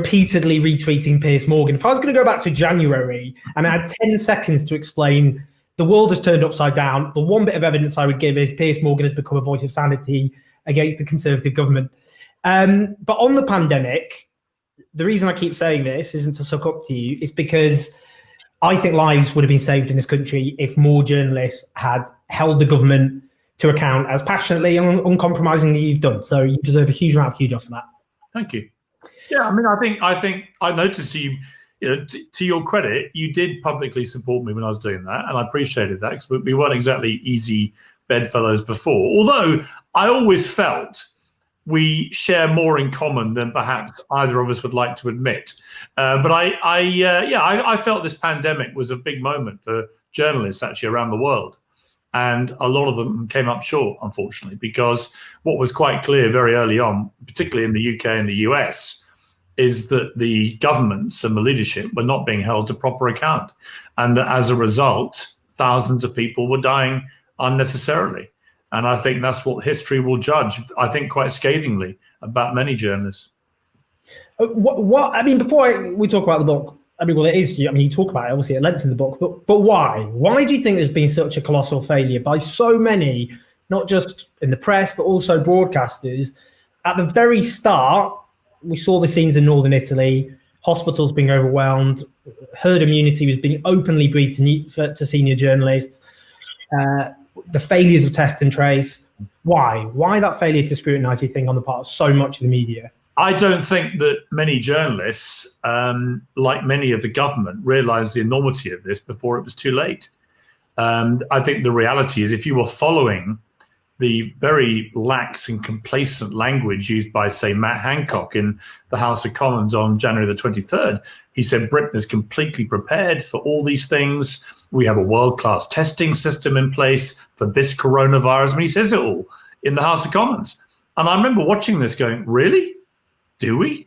repeatedly retweeting Piers Morgan. If I was going to go back to January and I had 10 seconds to explain the world has turned upside down, the one bit of evidence I would give is Piers Morgan has become a voice of sanity against the Conservative government. But on the pandemic, the reason I keep saying this isn't to suck up to you, it's because I think lives would have been saved in this country if more journalists had held the government to account as passionately and uncompromisingly you've done. So you deserve a huge amount of kudos for that. Thank you. Yeah, I mean, I think I noticed you know, to your credit, you did publicly support me when I was doing that, and I appreciated that because we weren't exactly easy bedfellows before. Although I always felt we share more in common than perhaps either of us would like to admit. But I felt this pandemic was a big moment for journalists actually around the world. And a lot of them came up short, unfortunately, because what was quite clear very early on, particularly in the UK and the US, is that the governments and the leadership were not being held to proper account. And that as a result, thousands of people were dying unnecessarily. And I think that's what history will judge, I think, quite scathingly about many journalists. What I mean, before we talk about the book, I mean, well, it is, I mean, you talk about it obviously at length in the book, but why? Why do you think there's been such a colossal failure by so many, not just in the press, but also broadcasters? At the very start, we saw the scenes in northern Italy, hospitals being overwhelmed, herd immunity was being openly briefed to senior journalists, the failures of test and trace. Why? Why that failure to scrutinise, you think, on the part of so much of the media? I don't think that many journalists, like many of the government, realised the enormity of this before it was too late. I think the reality is if you were following the very lax and complacent language used by, say, Matt Hancock in the House of Commons on January the 23rd, he said Britain is completely prepared for all these things. We have a world-class testing system in place for this coronavirus. I mean, he says it all in the House of Commons. And I remember watching this going, really? Do we?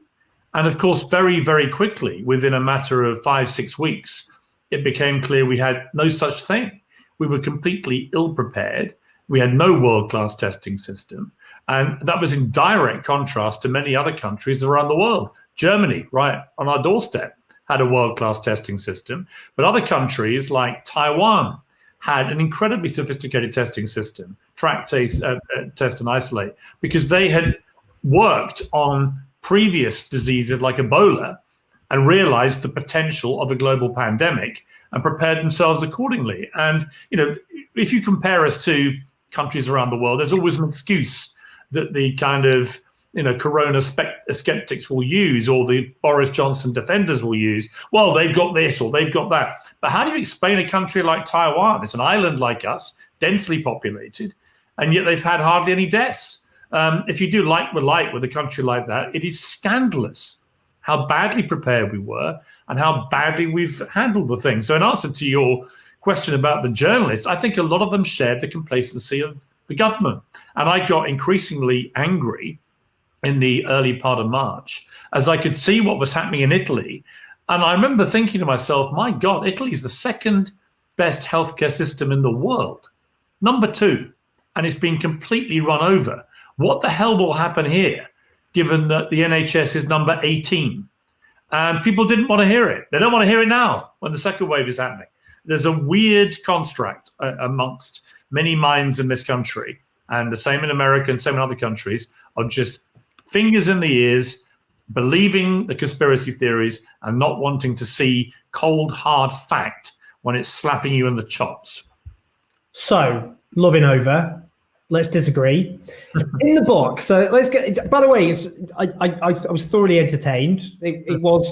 And of course, very, very quickly, within a matter of 5-6 weeks, it became clear we had no such thing. We were completely ill-prepared. We had no world-class testing system. And that was in direct contrast to many other countries around the world. Germany, right on our doorstep, had a world-class testing system. But other countries like Taiwan had an incredibly sophisticated testing system, track, test and isolate, because they had worked on previous diseases like Ebola and realized the potential of a global pandemic and prepared themselves accordingly. And, you know, if you compare us to countries around the world, there's always an excuse that the kind of, you know, corona skeptics will use, or the Boris Johnson defenders will use. Well, they've got this or they've got that. But how do you explain a country like Taiwan? It's an island like us, densely populated, and yet they've had hardly any deaths. If you do like with a country like that, it is scandalous how badly prepared we were and how badly we've handled the thing. So in answer to your question about the journalists, I think a lot of them shared the complacency of the government. And I got increasingly angry in the early part of March as I could see what was happening in Italy. And I remember thinking to myself, my God, Italy is the second best healthcare system in the world, number 2, and it's been completely run over. What the hell will happen here, given that the NHS is number 18? And people didn't want to hear it. They don't want to hear it now when the second wave is happening. There's a weird construct amongst many minds in this country, and the same in America and same in other countries, of just fingers in the ears, believing the conspiracy theories and not wanting to see cold, hard fact when it's slapping you in the chops. So, loving over. Let's disagree. In the book, so let's get. By the way, I was thoroughly entertained. It was